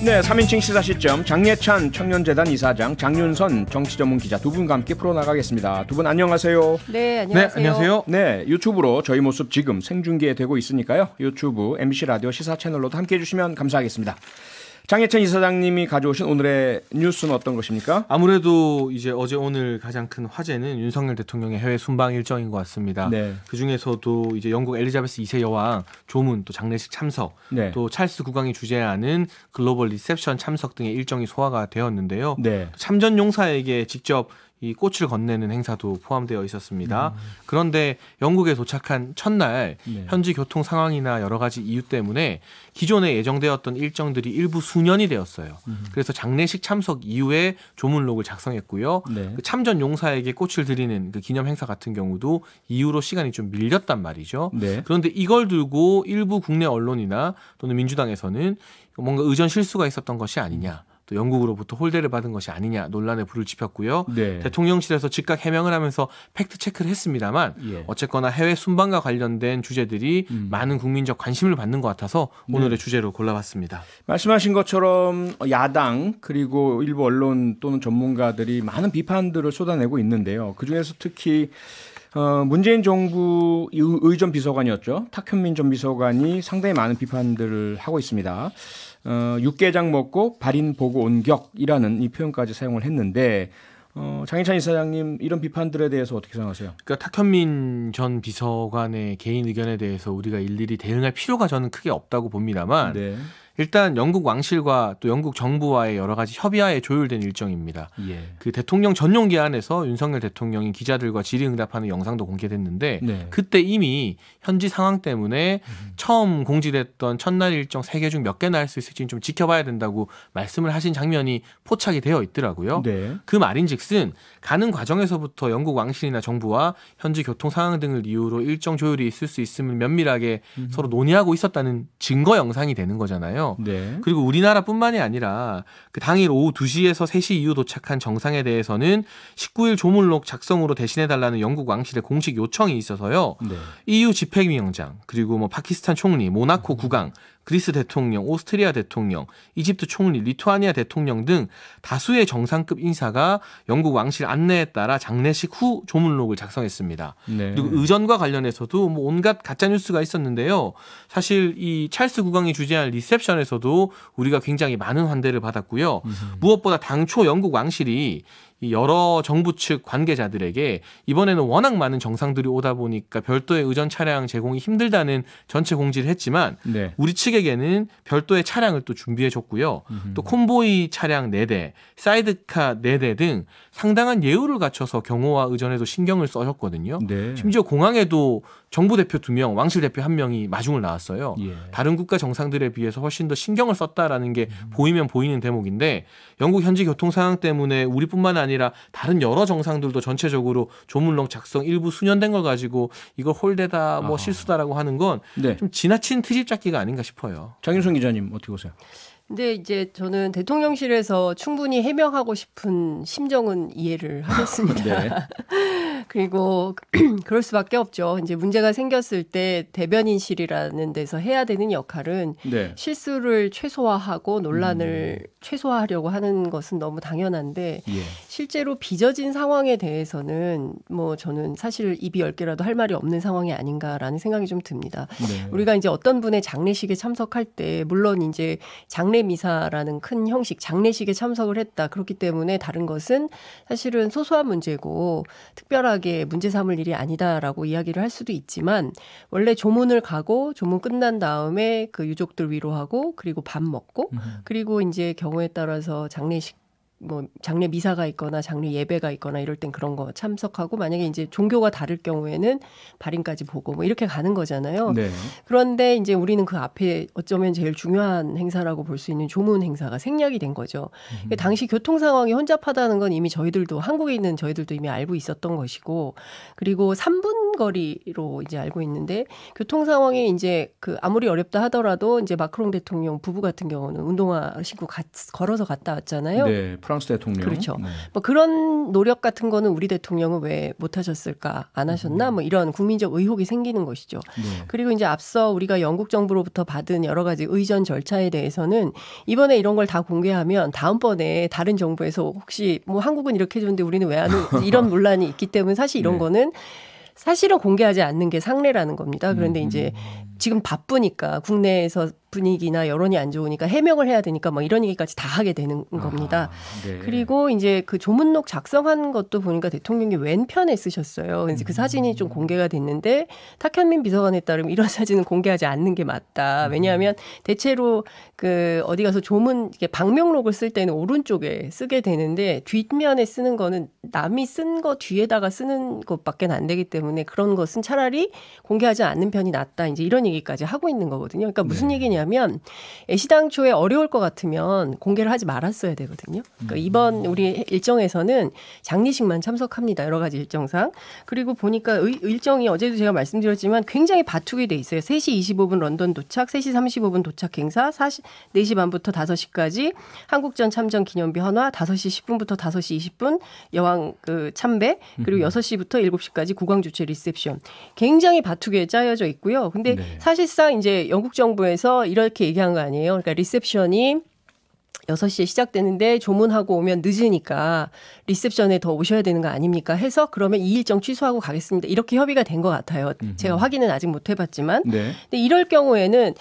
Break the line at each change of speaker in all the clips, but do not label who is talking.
네, 3인칭 시사시점 장예찬 청년재단 이사장, 장윤선 정치전문기자 두 분과 함께 풀어나가겠습니다. 두 분 안녕하세요.
네, 안녕하세요.
네, 안녕하세요.
네, 유튜브로 저희 모습 지금 생중계되고 있으니까요. 유튜브 MBC 라디오 시사 채널로도 함께해 주시면 감사하겠습니다. 장예찬 이사장님이 가져오신 오늘의 뉴스는 어떤 것입니까?
아무래도 이제 어제 오늘 가장 큰 화제는 윤석열 대통령의 해외 순방 일정인 것 같습니다.
네.
그 중에서도 이제 영국 엘리자베스 2세 여왕 조문, 또 장례식 참석,
네.
또 찰스 국왕이 주재하는 글로벌 리셉션 참석 등의 일정이 소화가 되었는데요.
네.
참전 용사에게 직접 이 꽃을 건네는 행사도 포함되어 있었습니다. 그런데 영국에 도착한 첫날
네.
현지 교통 상황이나 여러 가지 이유 때문에 기존에 예정되었던 일정들이 일부 수년이 되었어요. 그래서 장례식 참석 이후에 조문록을 작성했고요.
네.
그 참전 용사에게 꽃을 드리는 그 기념 행사 같은 경우도 이후로 시간이 좀 밀렸단 말이죠.
네.
그런데 이걸 두고 일부 국내 언론이나 또는 민주당에서는 뭔가 의전 실수가 있었던 것이 아니냐, 또 영국으로부터 홀대를 받은 것이 아니냐 논란에 불을 지폈고요.
네.
대통령실에서 즉각 해명을 하면서 팩트 체크를 했습니다만
예.
어쨌거나 해외 순방과 관련된 주제들이 많은 국민적 관심을 받는 것 같아서 오늘의 주제로 골라봤습니다.
말씀하신 것처럼 야당 그리고 일부 언론 또는 전문가들이 많은 비판들을 쏟아내고 있는데요. 그중에서 특히 문재인 정부 의전 비서관이었죠. 탁현민 전 비서관이 상당히 많은 비판들을 하고 있습니다. 육개장 먹고 발인 보고 온격이라는 이 표현까지 사용을 했는데 장예찬 이사장님 이런 비판들에 대해서 어떻게 생각하세요?
그러니까 탁현민 전 비서관의 개인 의견에 대해서 우리가 일일이 대응할 필요가 저는 크게 없다고 봅니다만
네.
일단 영국 왕실과 또 영국 정부와의 여러 가지 협의하에 조율된 일정입니다.
예.
그 대통령 전용기 안에서 윤석열 대통령이 기자들과 질의응답하는 영상도 공개됐는데
네.
그때 이미 현지 상황 때문에 처음 공지됐던 첫날 일정 3개 중 몇 개나 할 수 있을지 좀 지켜봐야 된다고 말씀을 하신 장면이 포착이 되어 있더라고요.
네.
그 말인즉슨 가는 과정에서부터 영국 왕실이나 정부와 현지 교통 상황 등을 이유로 일정 조율이 있을 수 있음을 면밀하게 서로 논의하고 있었다는 증거 영상이 되는 거잖아요.
네.
그리고 우리나라뿐만이 아니라 그 당일 오후 2시에서 3시 이후 도착한 정상에 대해서는 19일 조문록 작성으로 대신해달라는 영국 왕실의 공식 요청이 있어서요.
네.
EU 집행위원장, 그리고 뭐 파키스탄 총리, 모나코 국왕, 그리스 대통령, 오스트리아 대통령, 이집트 총리, 리투아니아 대통령 등 다수의 정상급 인사가 영국 왕실 안내에 따라 장례식 후 조문록을 작성했습니다.
네.
그리고 의전과 관련해서도 뭐 온갖 가짜 뉴스가 있었는데요. 사실 이 찰스 국왕이 주재한 리셉션에서도 우리가 굉장히 많은 환대를 받았고요. 무엇보다 당초 영국 왕실이 이 여러 정부 측 관계자들에게 이번에는 워낙 많은 정상들이 오다 보니까 별도의 의전 차량 제공이 힘들다는 전체 공지를 했지만
네.
우리 측에게는 별도의 차량을 또 준비해 줬고요. 또 콘보이 차량 4대, 사이드카 4대 등 상당한 예우를 갖춰서 경호와 의전에도 신경을 써줬거든요.
네.
심지어 공항에도 정부 대표 2명, 왕실 대표 1명이 마중을 나왔어요.
예.
다른 국가 정상들에 비해서 훨씬 더 신경을 썼다라는 게 보이면 보이는 대목인데 영국 현지 교통 상황 때문에 우리뿐만 아니라 다른 여러 정상들도 전체적으로 조문록 작성 일부 수년된 걸 가지고 이걸 홀대다 뭐 실수다라고 하는 건 좀
네.
지나친 트집 잡기가 아닌가 싶어요.
장윤선 기자님 어떻게 보세요?
근데 이제 저는 대통령실에서 충분히 해명하고 싶은 심정은 이해를 하겠습니다.
네.
그리고 그럴 수밖에 없죠. 이제 문제가 생겼을 때 대변인실이라는 데서 해야 되는 역할은
네.
실수를 최소화하고 논란을 최소화하려고 하는 것은 너무 당연한데
예.
실제로 빚어진 상황에 대해서는 뭐 저는 사실 입이 10개라도 할 말이 없는 상황이 아닌가라는 생각이 좀 듭니다.
네.
우리가 이제 어떤 분의 장례식에 참석할 때 물론 이제 장례미사라는 큰 형식 장례식에 참석을 했다. 그렇기 때문에 다른 것은 사실은 소소한 문제고 특별하게 문제 삼을 일이 아니다라고 이야기를 할 수도 있지만 원래 조문을 가고 조문 끝난 다음에 그 유족들 위로하고 그리고 밥 먹고 그리고 이제 경우에 따라서 장례식 뭐 장례 미사가 있거나 장례 예배가 있거나 이럴 땐 그런 거 참석하고 만약에 이제 종교가 다를 경우에는 발인까지 보고 뭐 이렇게 가는 거잖아요.
네.
그런데 이제 우리는 그 앞에 어쩌면 제일 중요한 행사라고 볼 수 있는 조문 행사가 생략이 된 거죠. 당시 교통 상황이 혼잡하다는 건 이미 저희들도 한국에 있는 저희들도 이미 알고 있었던 것이고 그리고 3분 거리로 이제 알고 있는데 교통 상황이 이제 그 아무리 어렵다 하더라도 이제 마크롱 대통령 부부 같은 경우는 운동화 신고 걸어서 갔다 왔잖아요.
네, 프랑스 대통령.
그렇죠.
네.
뭐 그런 노력 같은 거는 우리 대통령은 왜 못하셨을까? 안 하셨나? 뭐 이런 국민적 의혹이 생기는 것이죠.
네.
그리고 이제 앞서 우리가 영국 정부로부터 받은 여러 가지 의전 절차에 대해서는 이번에 이런 걸 다 공개하면 다음번에 다른 정부에서 혹시 뭐 한국은 이렇게 해줬는데 우리는 왜 안 이런 논란이 있기 때문에 사실 이런
네.
거는 사실은 공개하지 않는 게 상례라는 겁니다. 그런데 이제 지금 바쁘니까 국내에서 분위기나 여론이 안 좋으니까 해명을 해야 되니까 뭐 이런 얘기까지 다 하게 되는 겁니다.
네.
그리고 이제 그 조문록 작성한 것도 보니까 대통령이 왼편에 쓰셨어요. 그래서 그 사진이 좀 공개가 됐는데 탁현민 비서관에 따르면 이런 사진은 공개하지 않는 게 맞다. 왜냐하면 대체로 그 어디 가서 조문 이게 방명록을 쓸 때는 오른쪽에 쓰게 되는데 뒷면에 쓰는 거는 남이 쓴 거 뒤에다가 쓰는 것밖에 안 되기 때문에 그런 것은 차라리 공개하지 않는 편이 낫다. 이제 이런 얘기까지 하고 있는 거거든요. 그러니까 무슨 얘기냐면 애시당초에 어려울 것 같으면 공개를 하지 말았어야 되거든요. 그러니까 이번 우리 일정에서는 장례식만 참석합니다. 여러 가지 일정상. 그리고 보니까 일정이 어제도 제가 말씀드렸지만 굉장히 바투게 돼 있어요. 3시 25분 런던 도착, 3시 35분 도착 행사, 4시 반부터 5시까지 한국전 참전 기념비 헌화, 5시 10분부터 5시 20분 여왕 그 참배, 그리고 6시부터 7시까지 국왕 주최 리셉션. 굉장히 바투게 짜여져 있고요. 근데 사실상 이제 영국 정부에서 이렇게 얘기한 거 아니에요. 그러니까 리셉션이 6시에 시작되는데 조문하고 오면 늦으니까 리셉션에 더 오셔야 되는 거 아닙니까? 해서 그러면 이 일정 취소하고 가겠습니다. 이렇게 협의가 된 것 같아요. 제가 확인은 아직 못 해봤지만. 네. 근데 이럴 경우에는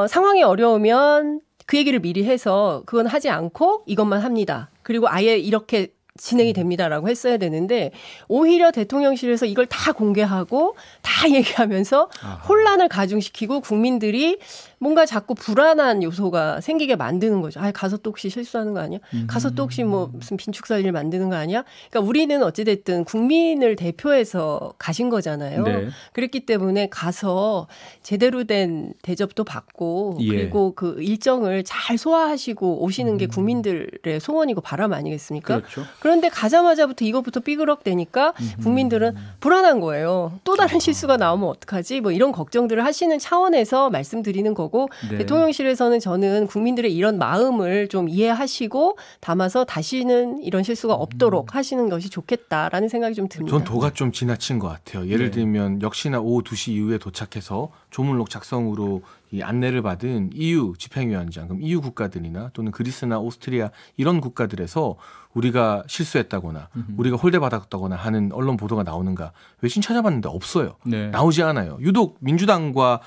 상황이 어려우면 그 얘기를 미리 해서 그건 하지 않고 이것만 합니다. 그리고 아예 이렇게 진행이 됩니다라고 했어야 되는데 오히려 대통령실에서 이걸 다 공개하고 다 얘기하면서 혼란을 가중시키고 국민들이 뭔가 자꾸 불안한 요소가 생기게 만드는 거죠. 아, 가서 또 혹시 실수하는 거 아니야? 가서 또 혹시 뭐 무슨 빈축살 일 만드는 거 아니야? 그러니까 우리는 어찌됐든 국민을 대표해서 가신 거잖아요. 네. 그랬기 때문에 가서 제대로 된 대접도 받고 그리고 그 일정을 잘 소화하시고 오시는 게 국민들의 소원이고 바람 아니겠습니까? 그렇죠. 그런데 가자마자부터 이것부터 삐그럭대니까 국민들은 불안한 거예요. 또 다른 실수가 나오면 어떡하지? 뭐 이런 걱정들을 하시는 차원에서 말씀드리는 거고 네. 대통령실에서는 저는 국민들의 이런 마음을 좀 이해하시고 담아서 다시는 이런 실수가 없도록 하시는 것이 좋겠다라는 생각이 좀 듭니다.
전 도가 좀 지나친 것 같아요. 예를 들면 역시나 오후 2시 이후에 도착해서 조문록 작성으로 이 안내를 받은 EU 집행위원장, 그럼 EU 국가들이나 또는 그리스나 오스트리아 이런 국가들에서 우리가 실수했다거나 우리가 홀대받았다거나 하는 언론 보도가 나오는가? 외신 찾아봤는데 없어요. 네. 나오지 않아요. 유독 민주당과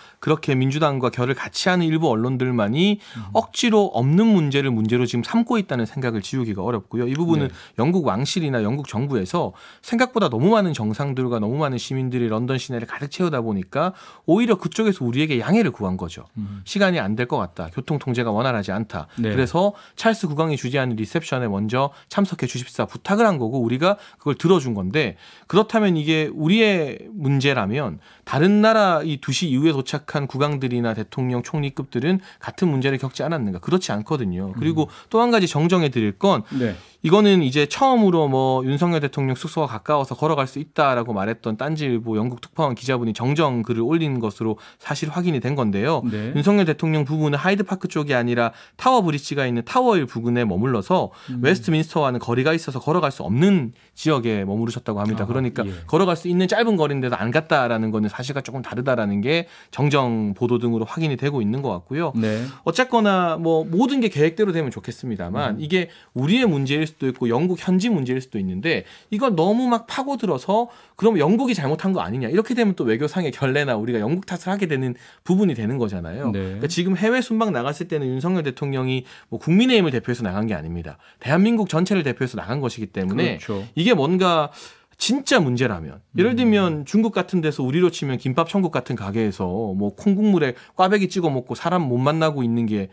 결을 같이 하는 일부 언론들만이 억지로 없는 문제를 문제로 지금 삼고 있다는 생각을 지우기가 어렵고요. 이 부분은 영국 왕실이나 영국 정부에서 생각보다 너무 많은 정상들과 너무 많은 시민들이 런던 시내를 가득 채우다 보니까 오히려 그쪽에서 우리에게 양해를 구한 거죠. 시간이 안 될 것 같다. 교통 통제가 원활하지 않다. 네. 그래서 찰스 국왕이 주재하는 리셉션에 먼저 참석해 주십사 부탁을 한 거고 우리가 그걸 들어준 건데 그렇다면 이게 우리의 문제라면 다른 나라 이 2시 이후에 도착한 국왕들이나 대통령 총리급들은 같은 문제를 겪지 않았는가? 그렇지 않거든요. 그리고 또 한 가지 정정해 드릴 건 이거는 이제 처음으로 뭐 윤석열 대통령 숙소가 가까워서 걸어갈 수 있다라고 말했던 딴지일보 영국 특파원 기자분이 정정 글을 올린 것으로 사실 확인이 된 건데요. 네. 윤석열 대통령 부부는 하이드파크 쪽이 아니라 타워 브릿지가 있는 타워힐 부근에 머물러서 웨스트민스터와는 거리가 있어서 걸어갈 수 없는 지역에 머무르셨다고 합니다. 그러니까 걸어갈 수 있는 짧은 거리인데도 안 갔다라는 거는 사실과 조금 다르다라는 게 정정 보도 등으로 확인이 되고 있는 것 같고요. 네. 어쨌거나 뭐 모든 게 계획대로 되면 좋겠습니다만 이게 우리의 문제일 수도 있고 영국 현지 문제일 수도 있는데 이걸 너무 막 파고들어서 그럼 영국이 잘못한 거 아니냐 이렇게 되면 또 외교상의 결례나 우리가 영국 탓을 하게 되는 부분이 되는 거잖아요. 네. 그러니까 지금 해외 순방 나갔을 때는 윤석열 대통령이 뭐 국민의힘을 대표해서 나간 게 아닙니다. 대한민국 전체를 대표해서 나간 것이기 때문에 그렇죠. 이게 뭔가 진짜 문제라면 예를 들면 중국 같은 데서 우리로 치면 김밥 천국 같은 가게에서 뭐 콩국물에 꽈배기 찍어 먹고 사람 못 만나고 있는 게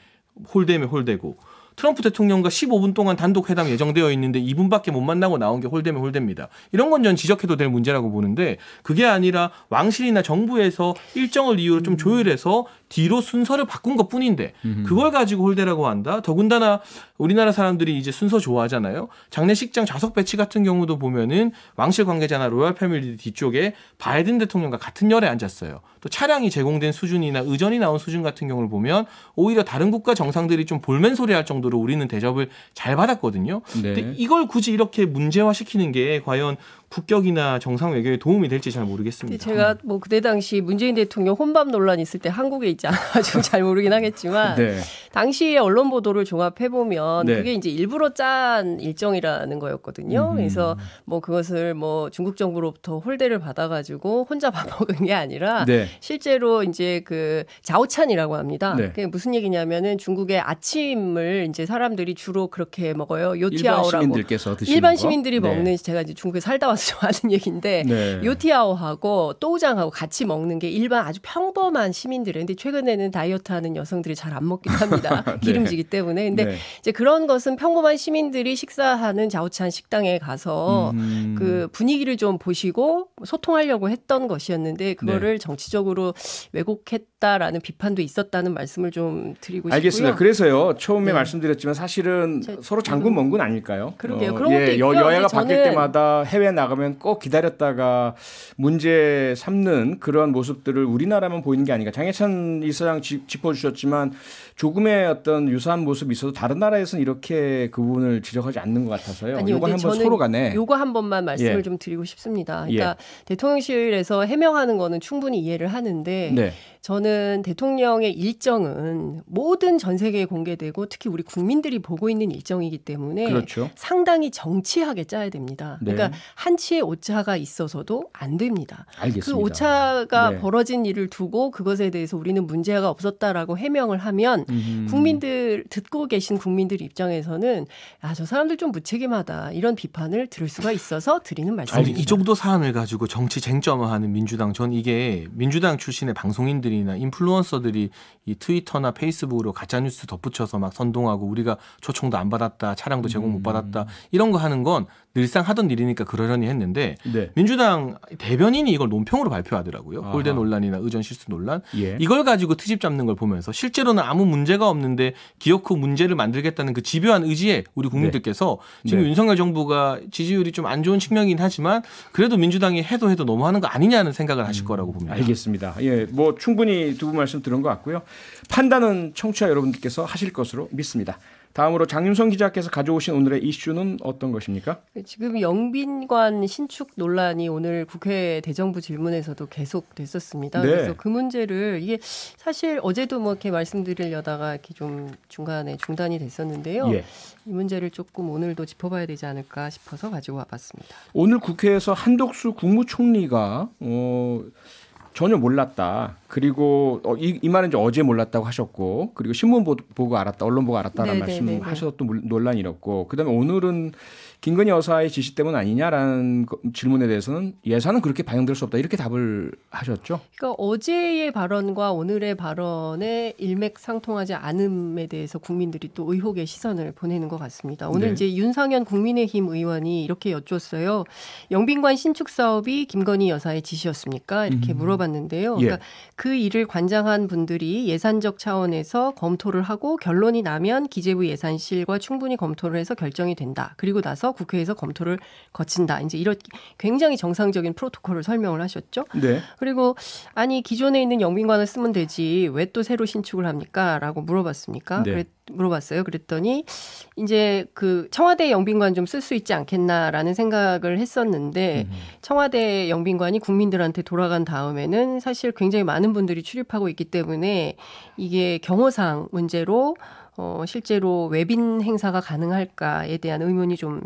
홀대면 홀대고 트럼프 대통령과 15분 동안 단독 회담 예정되어 있는데 2분밖에 못 만나고 나온 게 홀대면 홀대입니다. 이런 건 전 지적해도 될 문제라고 보는데 그게 아니라 왕실이나 정부에서 일정을 이유로 좀 조율해서 뒤로 순서를 바꾼 것뿐인데 그걸 가지고 홀대라고 한다. 더군다나 우리나라 사람들이 이제 순서 좋아하잖아요. 장례식장 좌석 배치 같은 경우도 보면은 왕실 관계자나 로얄 패밀리 뒤쪽에 바이든 대통령과 같은 열에 앉았어요. 또 차량이 제공된 수준이나 의전이 나온 수준 같은 경우를 보면 오히려 다른 국가 정상들이 좀 볼멘 소리할 정도로 우리는 대접을 잘 받았거든요.
네.
근데 이걸 굳이 이렇게 문제화시키는 게 과연 국격이나 정상 외교에 도움이 될지 잘 모르겠습니다.
제가 뭐 그때 당시 문재인 대통령 혼밥 논란 있을 때 한국에 있지 않아가지고 잘 모르긴 하겠지만
네.
당시의 언론 보도를 종합해 보면
네.
그게 이제 일부러 짠 일정이라는 거였거든요. 그래서 뭐 그것을 뭐 중국 정부로부터 홀대를 받아가지고 혼자 밥 먹은 게 아니라
네.
실제로 이제 그 자오찬이라고 합니다.
네.
그게 무슨 얘기냐면은 중국의 아침을 이제 사람들이 주로 그렇게 먹어요.
일반
요티아오라고.
시민들께서 드시는
일반
거?
시민들이
네.
먹는 제가 이제 중국에 살다 와서 좀 아는 얘기인데
네.
요티아오하고 또우장하고 같이 먹는 게 일반 아주 평범한 시민들이 근데 최근에는 다이어트하는 여성들이 잘 안 먹기도 합니다.
네.
기름지기 때문에. 근데
네.
이제 그런 것은 평범한 시민들이 식사하는 자오찬 식당에 가서 그 분위기를 좀 보시고 소통하려고 했던 것이었는데 그거를 정치적으로 왜곡했다라는 비판도 있었다는 말씀을 좀 드리고 싶고요.
알겠습니다. 그래서요. 처음에
네.
말씀드렸지만 사실은 서로 장군 먼군 아닐까요?
그러게요. 그런 것도 있고요.
여야가
근데
바뀔
저는
때마다 해외 나가면 꼭 기다렸다가 문제 삼는 그런 모습들을 우리나라만 보이는 게 아닌가. 장혜찬 이사장 짚어주셨지만 조금의 어떤 유사한 모습이 있어도 다른 나라에서는 이렇게 그 부분을 지적하지 않는 것 같아서요.
아니요,
이거
근데
한번
저는
서로 간에
요거 한 번만 말씀을
예.
좀 드리고 싶습니다. 그러니까 대통령실에서 해명하는 거는 충분히 이해를 하는데
네.
저는 대통령의 일정은 모든 전 세계에 공개되고 특히 우리 국민들이 보고 있는 일정이기 때문에
그렇죠.
상당히 정치하게 짜야 됩니다.
네.
그러니까 한치의 오차가 있어서도 안 됩니다.
알겠습니다.
그 오차가
네.
벌어진 일을 두고 그것에 대해서 우리는 문제가 없었다라고 해명을 하면 국민들 듣고 계신 국민들 입장에서는 저 사람들 좀 무책임하다 이런 비판을 들을 수가 있어서 드리는 말씀입니다.
이 정도 사안을 가지고 정치 쟁점화하는 민주당 전 이게 민주당 출신의 방송인들이나 인플루언서들이 이 트위터나 페이스북으로 가짜뉴스 덧붙여서 막 선동하고 우리가 초청도 안 받았다 차량도 제공 못 받았다 이런 거 하는 건 늘상 하던 일이니까 그러려니 했는데
네.
민주당 대변인이 이걸 논평으로 발표하더라고요.
아하.
홀대 논란이나 의전 실수 논란.
예.
이걸 가지고 트집 잡는 걸 보면서 실제로는 아무 문제가 없는데 기어코 문제를 만들겠다는 그 집요한 의지에 우리 국민들께서 지금
네.
윤석열 정부가 지지율이 좀 안 좋은 측면이긴 하지만 그래도 민주당이 해도 너무하는 거 아니냐는 생각을 하실 거라고 봅니다.
알겠습니다. 예, 뭐 충분히 두 분 말씀 들은 것 같고요. 판단은 청취자 여러분들께서 하실 것으로 믿습니다. 다음으로 장윤성 기자께서 가져오신 오늘의 이슈는 어떤 것입니까?
지금 영빈관 신축 논란이 오늘 국회 대정부 질문에서도 계속 됐었습니다.
네.
그래서 그 문제를 이게 사실 어제도 뭐 이렇게 말씀드리려다가 이렇게 좀 중간에 중단이 됐었는데요.
예.
이 문제를 조금 오늘도 짚어봐야 되지 않을까 싶어서 가지고 와봤습니다. 오늘
오늘 국회에서 한덕수 국무총리가 전혀 몰랐다. 그리고 이 말은 이제 어제 몰랐다고 하셨고, 그리고 신문 보고 알았다, 언론 보고 알았다라는 말씀하셔서 또 논란이 일었고, 그다음에 오늘은 김건희 여사의 지시 때문 아니냐라는 질문에 대해서는 예산은 그렇게 반영될 수 없다 이렇게 답을 하셨죠.
그러니까 어제의 발언과 오늘의 발언의 일맥상통하지 않음에 대해서 국민들이 또 의혹의 시선을 보내는 것 같습니다. 오늘
네.
이제 윤상현 국민의힘 의원이 이렇게 여쭈었어요. 영빈관 신축 사업이 김건희 여사의 지시였습니까? 이렇게 물어봤는데요.
예.
그러니까 그 일을 관장한 분들이 예산적 차원에서 검토를 하고 결론이 나면 기재부 예산실과 충분히 검토를 해서 결정이 된다. 그리고 나서 국회에서 검토를 거친다. 이제 이런 굉장히 정상적인 프로토콜을 설명을 하셨죠.
네.
그리고 아니 기존에 있는 영빈관을 쓰면 되지 왜 또 새로 신축을 합니까? 라고 물어봤습니까?
네.
물어봤어요. 그랬더니 이제 그 청와대 영빈관 좀 쓸 수 있지 않겠나라는 생각을 했었는데 청와대 영빈관이 국민들한테 돌아간 다음에는 사실 굉장히 많은 분들이 출입하고 있기 때문에 이게 경호상 문제로 실제로 외빈 행사가 가능할까에 대한 의문이 좀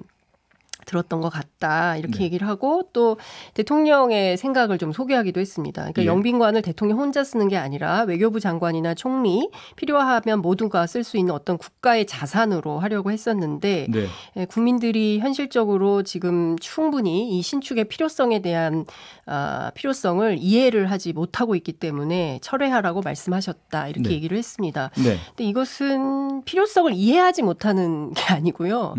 들었던 것 같다 이렇게
네.
얘기를 하고 또 대통령의 생각을 좀 소개하기도 했습니다. 그러니까
예.
영빈관을 대통령 혼자 쓰는 게 아니라 외교부 장관이나 총리 필요하면 모두가 쓸 수 있는 어떤 국가의 자산으로 하려고 했었는데
네.
국민들이 현실적으로 지금 충분히 이 신축의 필요성에 대한 필요성을 이해를 하지 못하고 있기 때문에 철회하라고 말씀하셨다 이렇게
네.
얘기를 했습니다.
네.
근데 이것은 필요성을 이해하지 못하는 게 아니고요.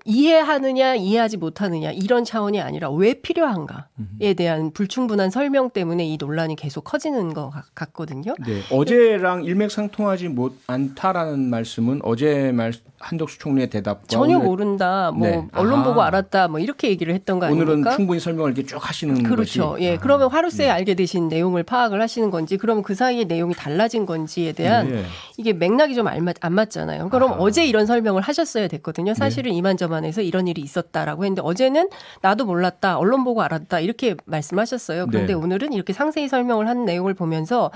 이해하느냐 이해하지 못하느냐 이런 차원이 아니라 왜 필요한가에 대한 불충분한 설명 때문에 이 논란이 계속 커지는 것 같거든요.
네. 어제랑 일맥상통하지 않다라는 말씀은 어제 한덕수 총리의 대답과
전혀
오늘,
모른다. 뭐
네.
언론 보고 알았다. 뭐 이렇게 얘기를 했던 거 아닙니까?
오늘은 충분히 설명을 이렇게 쭉 하시는
그렇죠.
것이.
예. 그러면 하루새에 알게 되신 내용을 파악을 하시는 건지, 그러면 그 사이에 내용이 달라진 건지에 대한
네.
이게 맥락이 좀 안 맞잖아요. 그럼 어제 이런 설명을 하셨어야 됐거든요. 사실은 이만저만해서 이런 일이 있었다라고 했는데 어제는 나도 몰랐다, 언론 보고 알았다 이렇게 말씀하셨어요. 그런데
네.
오늘은 이렇게 상세히 설명을 한 내용을 보면서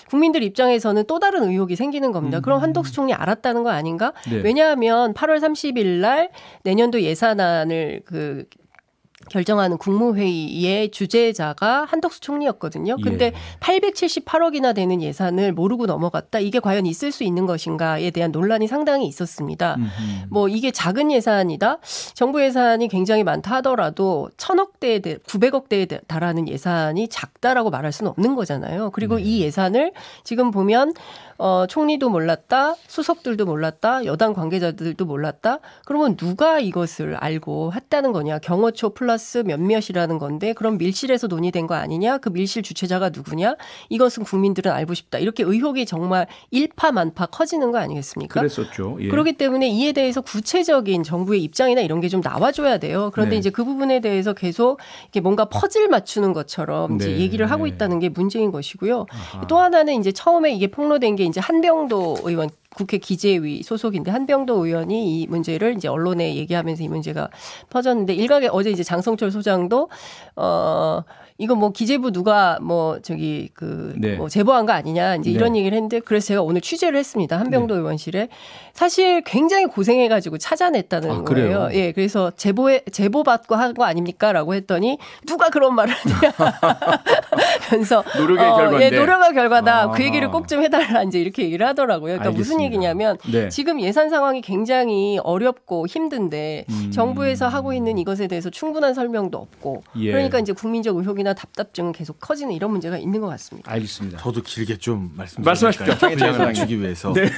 국민들 입장에서는 또 다른 의혹이 생기는 겁니다. 그럼 한덕수 총리 알았다는 거 아닌가?
네.
왜냐하면 8월 30일 날 내년도 예산안을 결정하는 국무회의의 주재자가 한덕수 총리였거든요. 근데 878억이나 되는 예산을 모르고 넘어갔다. 이게 과연 있을 수 있는 것인가에 대한 논란이 상당히 있었습니다. 뭐 이게 작은 예산이다. 정부 예산이 굉장히 많다 하더라도 1000억대에 900억대에 달하는 예산이 작다라고 말할 수는 없는 거잖아요. 그리고 이 예산을 지금 보면 총리도 몰랐다, 수석들도 몰랐다, 여당 관계자들도 몰랐다. 그러면 누가 이것을 알고 했다는 거냐? 경호처 플러스 몇몇이라는 건데 그럼 밀실에서 논의된 거 아니냐? 그 밀실 주체자가 누구냐? 이것은 국민들은 알고 싶다. 이렇게 의혹이 정말 일파만파 커지는 거 아니겠습니까?
그랬었죠. 예.
그렇기 때문에 이에 대해서 구체적인 정부의 입장이나 이런 게 좀 나와줘야 돼요. 그런데
네.
이제 그 부분에 대해서 계속 이렇게 뭔가 퍼즐 맞추는 것처럼 이제
네.
얘기를 하고 있다는 게 문제인 것이고요. 또 하나는 이제 처음에 이게 폭로된 게 이제 한병도 의원 국회 기재위 소속인데 한병도 의원이 이 문제를 이제 언론에 얘기하면서 이 문제가 퍼졌는데 일각에 어제 이제 장성철 소장도 이거 뭐 기재부 누가 뭐 뭐 제보한 거 아니냐 이제 이런 얘기를 했는데 그래서 제가 오늘 취재를 했습니다. 한병도 의원실에 사실 굉장히 고생해가지고 찾아냈다는 거예요. 예, 그래서 제보받고 한 거 아닙니까?라고 했더니 누가 그런 말을 하냐. 그래서
노력의 결과인데.
예, 노력의 결과다. 그 얘기를 꼭 좀 해달라 이제 이렇게 얘기를 하더라고요. 그러니까
알겠습니다.
무슨 얘기냐면 지금 예산 상황이 굉장히 어렵고 힘든데 정부에서 하고 있는 이것에 대해서 충분한 설명도 없고 그러니까 이제 국민적 의혹이나 답답증은 계속 커지는 이런 문제가 있는 것 같습니다.
알겠습니다.
저도 길게 좀
말씀하십시오.
분량을 맞추기 위해서. 네.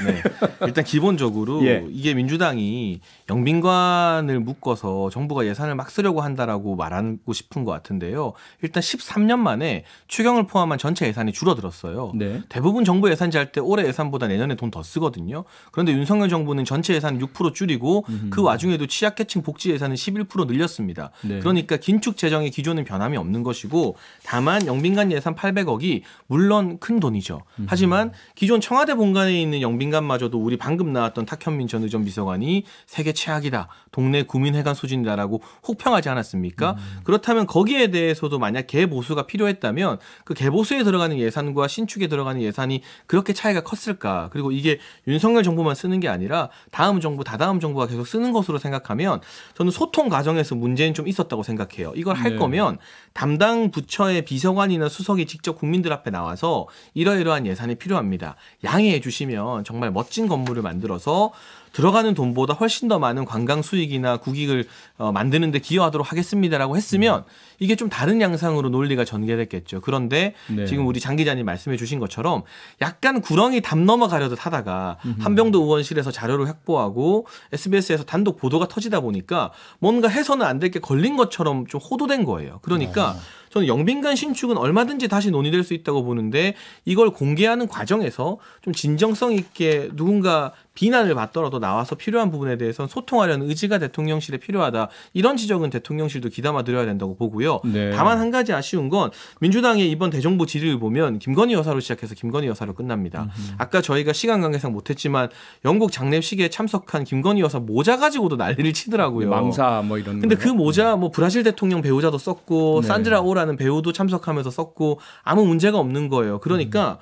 일단 기본적으로 이게 민주당이 영빈관을 묶어서 정부가 예산을 막 쓰려고 한다라고 말하고 싶은 것 같은데요. 일단 13년 만에 추경을 포함한 전체 예산이 줄어들었어요.
네.
대부분 정부 예산제 할 때 올해 예산보다 내년에 돈 더 쓰거든요. 그런데 윤석열 정부는 전체 예산 6% 줄이고 그 와중에도 취약계층 복지 예산은 11% 늘렸습니다.
네.
그러니까 긴축 재정의 기조는 변함이 없는 것이고 다만 영빈관 예산 800억이 물론 큰 돈이죠. 하지만 기존 청와대 본관에 있는 영빈관마저도 우리 방금 나왔던 탁현민 전 의전 비서관이 세계 최악이다. 동네 구민회관 수준이다라고 혹평하지 않았습니까? 그렇다면 거기에 대해서도 만약 개보수가 필요했다면 그 개보수에 들어가는 예산과 신축에 들어가는 예산이 그렇게 차이가 컸을까? 그리고 이게 윤석열 정부만 쓰는 게 아니라 다음 정부, 다다음 정부가 계속 쓰는 것으로 생각하면 저는 소통 과정에서 문제는 좀 있었다고 생각해요. 이걸 할 거면 담당 부처의 비서관이나 수석이 직접 국민들 앞에 나와서 이러이러한 예산이 필요합니다. 양해해 주시면 정말 멋진 건물을 만들어서 들어가는 돈보다 훨씬 더 많은 관광 수익이나 국익을 만드는 데 기여하도록 하겠습니다라고 했으면 이게 좀 다른 양상으로 논리가 전개됐겠죠. 그런데 지금 우리 장 기자님 말씀해 주신 것처럼 약간 구렁이 담 넘어가려듯 하다가 한병도 의원실에서 자료를 확보하고 SBS에서 단독 보도가 터지다 보니까 뭔가 해서는 안 될 게 걸린 것처럼 좀 호도된 거예요. 그러니까 저는 영빈관 신축은 얼마든지 다시 논의될 수 있다고 보는데 이걸 공개하는 과정에서 좀 진정성 있게 누군가 비난을 받더라도 나와서 필요한 부분에 대해서는 소통하려는 의지가 대통령실에 필요하다. 이런 지적은 대통령실도 귀담아 드려야 된다고 보고요. 다만 한 가지 아쉬운 건 민주당의 이번 대정부 질의를 보면 김건희 여사로 시작해서 김건희 여사로 끝납니다. 아까 저희가 시간 관계상 못했지만 영국 장례식에 참석한 김건희 여사 모자 가지고도 난리를 치더라고요.
망사 뭐 이런.
근데 그 모자 뭐 브라질 대통령 배우자도 썼고 산드라 오라는 배우도 참석하면서 썼고 아무 문제가 없는 거예요. 그러니까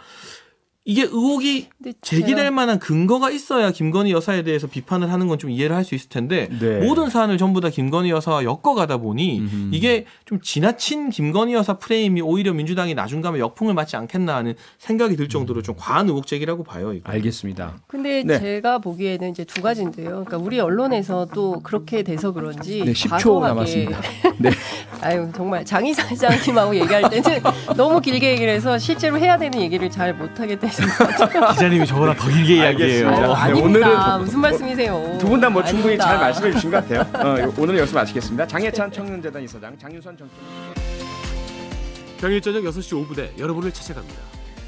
이게 의혹이 제기될 만한 근거가 있어야 김건희 여사에 대해서 비판을 하는 건 좀 이해를 할 수 있을 텐데
네.
모든 사안을 전부 다 김건희 여사와 엮어가다 보니 이게 좀 지나친 김건희 여사 프레임이 오히려 민주당이 나중 가면 역풍을 맞지 않겠나 하는 생각이 들 정도로 좀 과한 의혹 제기라고 봐요. 이거.
알겠습니다.
근데
네.
제가 보기에는 이제 두 가지인데요. 그러니까 우리 언론에서 또 그렇게 돼서 그런지
네, 10초
과도하게
남았습니다. 네.
아유 정말 장 이사장님하고 얘기할 때는 너무 길게 얘기를 해서 실제로 해야 되는 얘기를 잘 못하게 되는 것 같아요.
기자님이 저보다 더 길게 이야기해요.
알겠습니다.
아유,
네,
아닙니다.
오늘은
무슨 말씀이세요?
두 분 다 뭐 충분히
아닙니다.
잘 말씀해 주신 것 같아요. 오늘 여기서 마치겠습니다. 장혜찬 청년재단 이사장, 장윤선 전
평일 저녁 6시 5분에 여러분을 찾아갑니다.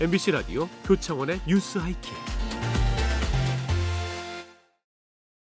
MBC 라디오 표창원의 뉴스 하이킥.